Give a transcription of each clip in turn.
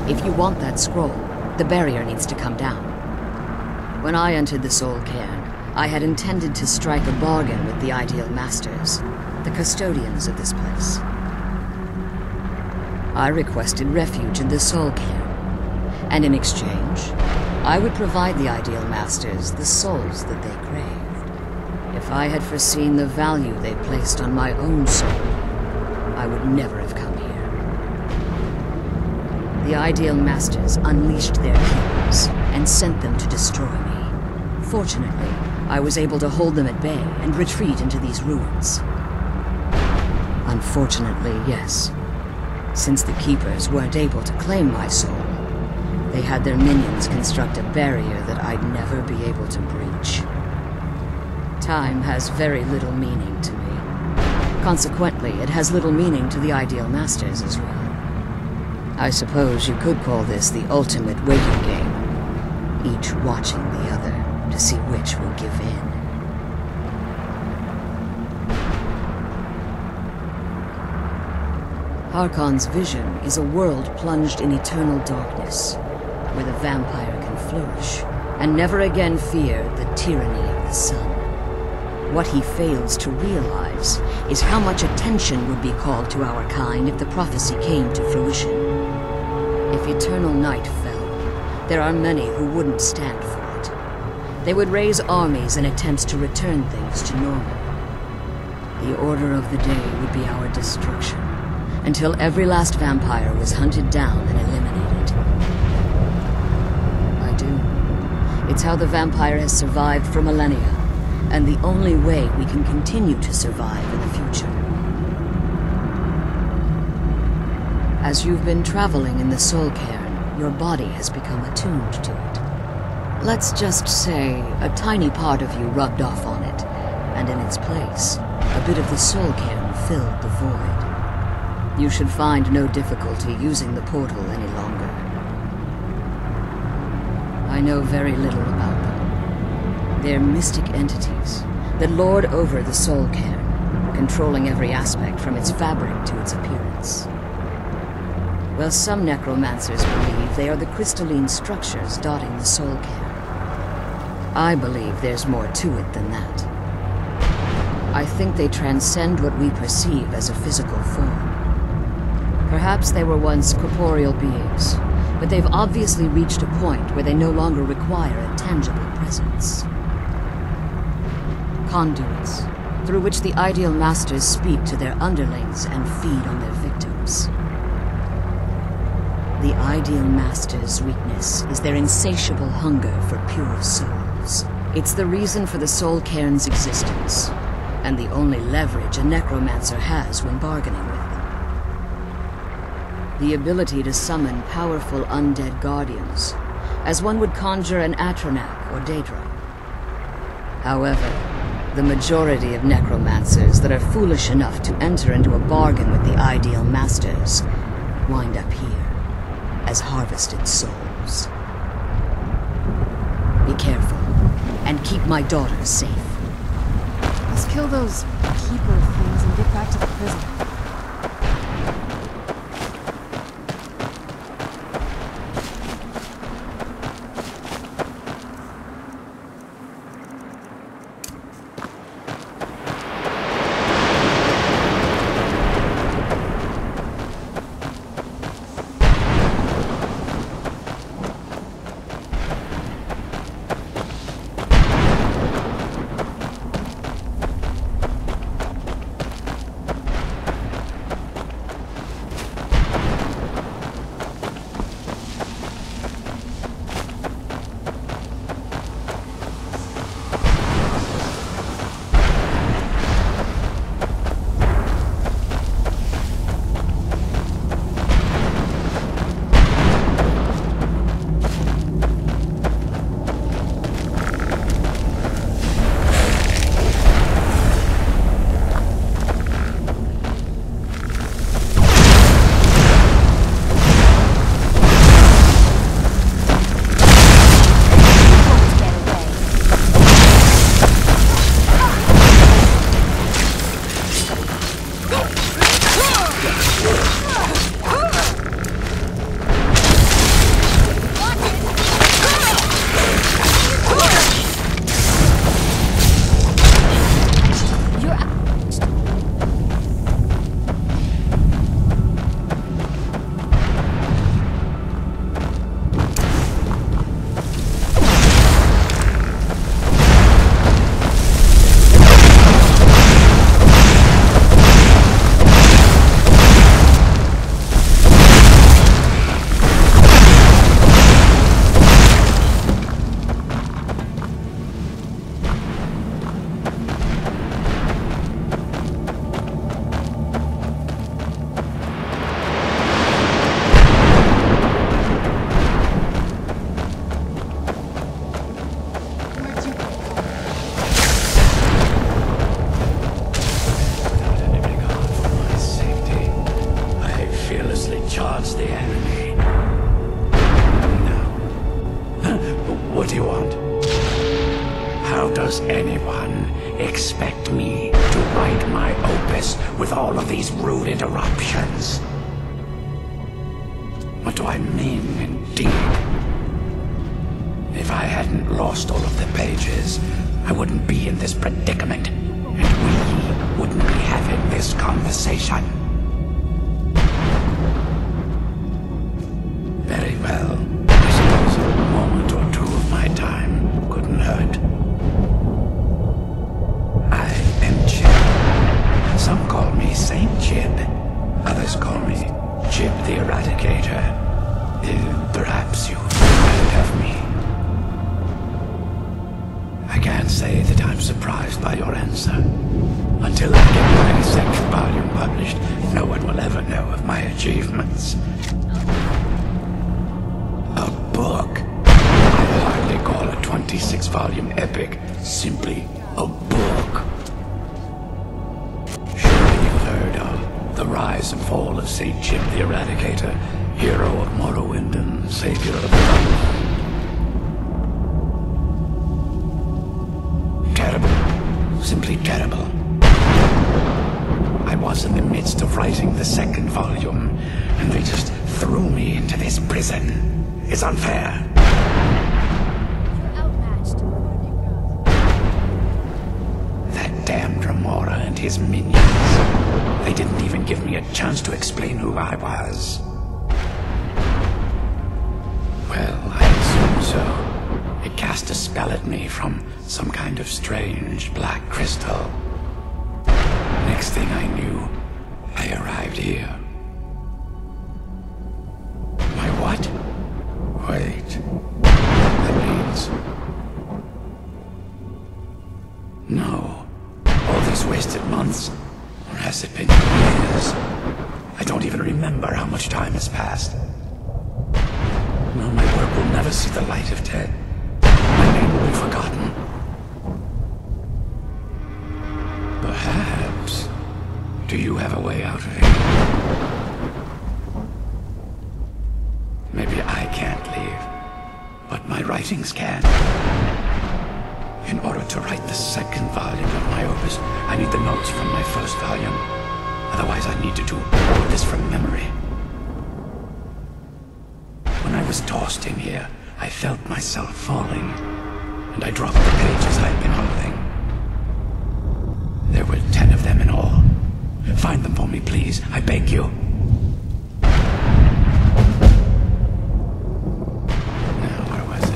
If you want that scroll, the barrier needs to come down. When I entered the Soul Cairn, I had intended to strike a bargain with the Ideal Masters, the custodians of this place. I requested refuge in the Soul Cairn, and in exchange, I would provide the Ideal Masters the souls that they craved. If I had foreseen the value they placed on my own soul, I would never have come here. The Ideal Masters unleashed their killers and sent them to destroy me. Fortunately, I was able to hold them at bay and retreat into these ruins. Unfortunately, yes. Since the Keepers weren't able to claim my soul, they had their minions construct a barrier that I'd never be able to breach. Time has very little meaning to me. Consequently, it has little meaning to the Ideal Masters as well. I suppose you could call this the ultimate waiting game, each watching the other to see which will give in. Harkon's vision is a world plunged in eternal darkness, where the vampire can flourish, and never again fear the tyranny of the sun. What he fails to realize is how much attention would be called to our kind if the prophecy came to fruition. If eternal night fell, there are many who wouldn't stand for it. They would raise armies in attempts to return things to normal. The order of the day would be our destruction, until every last vampire was hunted down and eliminated. I do. It's how the vampire has survived for millennia, and the only way we can continue to survive in the future. As you've been traveling in the Soul Cairn, your body has become attuned to it. Let's just say a tiny part of you rubbed off on it, and in its place, a bit of the Soul Cairn filled the void. You should find no difficulty using the portal any longer. I know very little about them. They're mystic entities that lord over the Soul Cairn, controlling every aspect from its fabric to its appearance. While some necromancers believe they are the crystalline structures dotting the Soul Cairn, I believe there's more to it than that. I think they transcend what we perceive as a physical form. Perhaps they were once corporeal beings, but they've obviously reached a point where they no longer require a tangible presence. Conduits, through which the Ideal Masters speak to their underlings and feed on their victims. The Ideal Masters' weakness is their insatiable hunger for pure souls. It's the reason for the Soul Cairn's existence, and the only leverage a necromancer has when bargaining with them. The ability to summon powerful undead guardians, as one would conjure an Atronak or Daedra. However, the majority of necromancers that are foolish enough to enter into a bargain with the Ideal Masters wind up here as harvested souls. Be careful, and keep my daughter safe. Let's kill those keeper things and get back to the prison. Does anyone expect me to write my opus with all of these rude interruptions? What do I mean, indeed? If I hadn't lost all of the pages, I wouldn't be in this predicament, and we wouldn't be having this conversation. Very well. I suppose a moment or two of my time couldn't hurt. I am Chib. Some call me Saint Chib. Others call me Chib the Eradicator. Perhaps you've heard of me. I can't say that I'm surprised by your answer. Until I get my second volume published, no one will ever know of my achievements. A book? I hardly call a 26-volume epic simply a book. Surely you've heard of the rise and fall of Saint Chib the Eradicator, hero of Morrowind and savior of the Terrible. Simply terrible. I was in the midst of writing the second volume, and they just threw me into this prison. It's unfair. Outmatched. That damned Remora and his minions. They didn't even give me a chance to explain who I was. Well, I assume so. It cast a spell at me from some kind of strange black crystal. Next thing I knew, I arrived here. My what? Wait. That means... No. All these wasted months? Or has it been years? I don't even remember how much time has passed. No, my work will never see the light of day. My name will be forgotten. Perhaps. Do you have a way out of here? Maybe I can't leave, but my writings can. In order to write the second volume of my opus, I need the notes from my first volume. Otherwise, I need to do all of this from memory. When I was tossed in here, I felt myself falling, and I dropped the pages I'd been holding. There were 10 of them in all. Find them for me, please. I beg you. Now, where was I?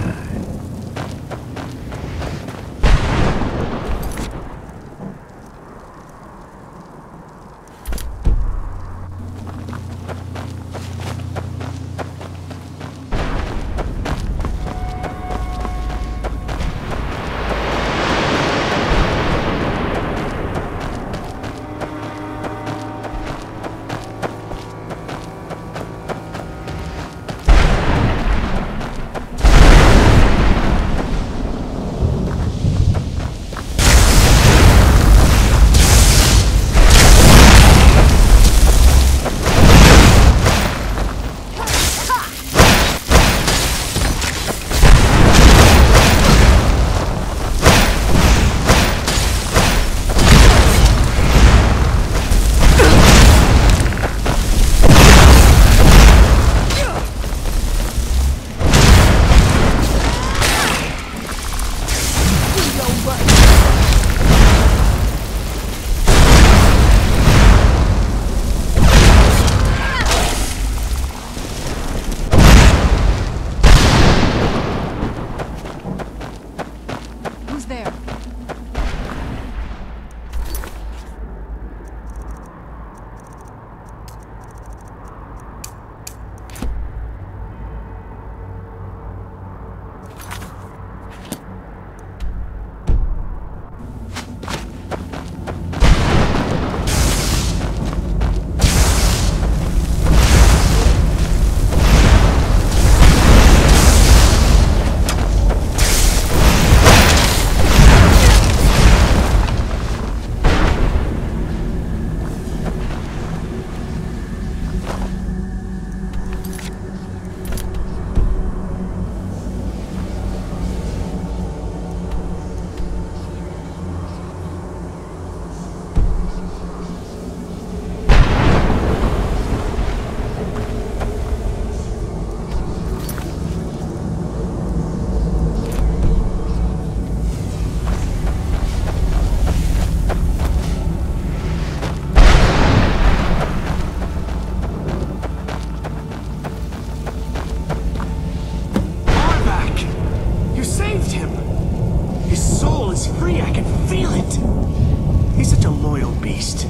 free, I can feel it. He's such a loyal beast.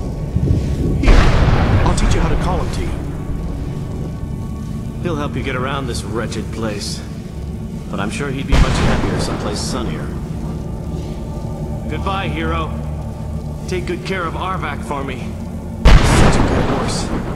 Here, I'll teach you how to call him to you. He'll help you get around this wretched place. But I'm sure he'd be much happier someplace sunnier. Goodbye, hero. Take good care of Arvak for me. Such a good horse.